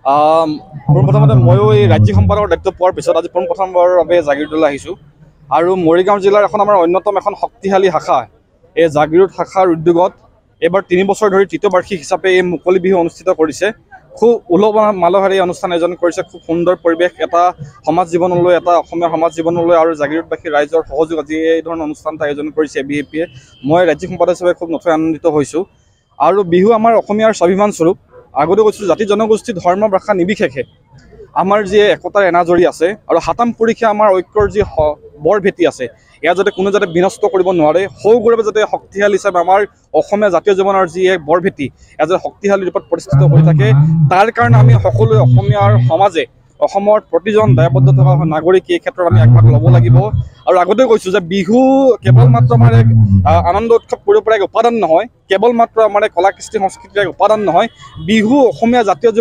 পোনপ্ৰথমতে ময়ো এই ৰাজ্যিক সম্পাদকৰ দায়িত্ব পোৱাৰ পিছত আজি পোনপ্ৰথমবাৰৰ বাবে জাগিৰোডলৈ আহিছোঁ। আৰু মৰিগাঁও জিলাৰ এখন অন্যতম এখন শক্তিশালী শাখা এই জাগিৰোড শাখাৰ উদ্যোগত এইবাৰ 3 বছৰ ধৰি তৃতীয় বাৰ্ষিক হিচাপে এই মুকলি বিহু অনুষ্ঠিত কৰিছে। খুব উলহ মালহেৰে এই অনুষ্ঠান আয়োজন কৰিছে। খুব সুন্দৰ পৰিৱেশ, এটা সমাজ জীৱনলৈ, এটা অসমীয়া সমাজ জীৱনলৈ আৰু জাগিৰোডবাসী ৰাইজৰ সহযোগ আজি এই ধৰণৰ অনুষ্ঠান আয়োজন কৰিছে বিএপিয়ে। মই ৰাজ্যিক সম্পাদক হিচাপে খুব নথৈ আনন্দিত হৈছোঁ। আৰু বিহু আমাৰ অসমীয়াৰ স্বাভিমান স্বৰূপ। আগতে কৈছোঁ, জাতি জনগোষ্ঠী ধৰ্ম ভাষা নিৰ্বিশেষে আমাৰ যি একতাৰ এনাজৰী আছে আৰু হাতাম পুৰুষে আমাৰ ঐক্যৰ যি বৰ ভেটি আছে, এয়া যাতে কোনো বিনষ্ট কৰিব নোৱাৰে, সৌগৌৰৱে যাতে শক্তিশালী হিচাপে আমাৰ অসমীয়া জাতীয় জীৱনৰ যি এক বৰ ভেটি এয়া যাতে শক্তিশালী ৰূপত প্ৰতিষ্ঠিত হৈ থাকে, তাৰ কাৰণে আমি সকলোৱে অসমীয়াৰ সমাজে অসমৰ প্ৰতিজন দায়বদ্ধ থকা নাগৰিক এই ক্ষেত্ৰত আমি আগভাগ ল'ব লাগিব। আৰু আগতে কৈছোঁ যে বিহু কেৱল মাত্ৰ আমাৰ এক আনন্দ উৎসৱ কৰিব পৰা এক উপাদান নহয়, কেৱল মাত্ৰ আমাৰ এক কলা কৃষ্টি সংস্কৃতিৰ এক উপাদান নহয়। বিহু অসমীয়া জাতীয়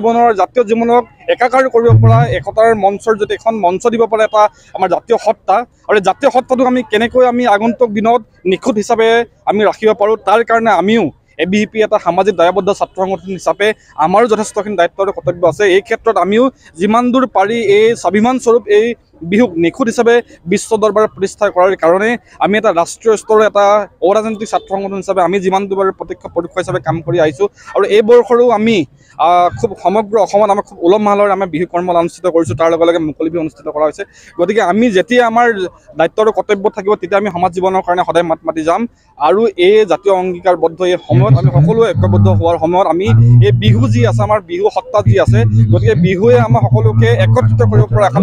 জীৱনক একাকাৰ কৰিব পৰা একতাৰ মঞ্চৰ যদি এখন মঞ্চ দিব পাৰে এটা আমাৰ জাতীয় সত্তা, আৰু এই জাতীয় সত্তাটোক আমি কেনেকৈ আমি আগন্তুক দিনত নিখুঁত হিচাপে আমি ৰাখিব পাৰোঁ, তাৰ কাৰণে আমিও এবিভিপি এটা সামাজিক দায়বদ্ধ ছাত্ৰ সংগঠন হিচাপে আমাৰো যথেষ্টখিনি দায়িত্ব আৰু কৰ্তব্য আছে। এই ক্ষেত্ৰত আমিও যিমান দূৰ পাৰি এই স্বাভিমান স্বৰূপ এই বিহুক নিখুঁত হিচাপে বিশ্ব দৰবাৰত প্ৰতিষ্ঠা কৰাৰ কাৰণে আমি এটা ৰাষ্ট্ৰীয় স্তৰৰ এটা অৰাজনৈতিক ছাত্ৰ সংগঠন হিচাপে আমি যিমান দূৰ প্ৰত্যক্ষ পৰোক্ষ হিচাপে কাম কৰি আহিছোঁ। আৰু এই বৰ্ষৰো আমি খুব সমগ্ৰ অসমত আমাৰ খুব উলহ মালহেৰে আমি বিহু কৰ্মশালা অনুষ্ঠিত কৰিছোঁ, তাৰ লগে লগে মুকলি বিহু অনুষ্ঠিত কৰা হৈছে। গতিকে আমি যেতিয়া আমাৰ দায়িত্ব আৰু কৰ্তব্য থাকিব, তেতিয়া আমি সমাজ জীৱনৰ কাৰণে সদায় মাত মাতি যাম। আৰু এই জাতীয় অংগীকাৰবদ্ধ এই সময়ত আমি সকলোৱে ঐক্যবদ্ধ হোৱাৰ সময়ত আমি এই বিহু যি আছে, আমাৰ বিহু সত্তা যি আছে, গতিকে বিহুৱে আমাৰ সকলোকে একত্ৰিত কৰিব পৰা এখন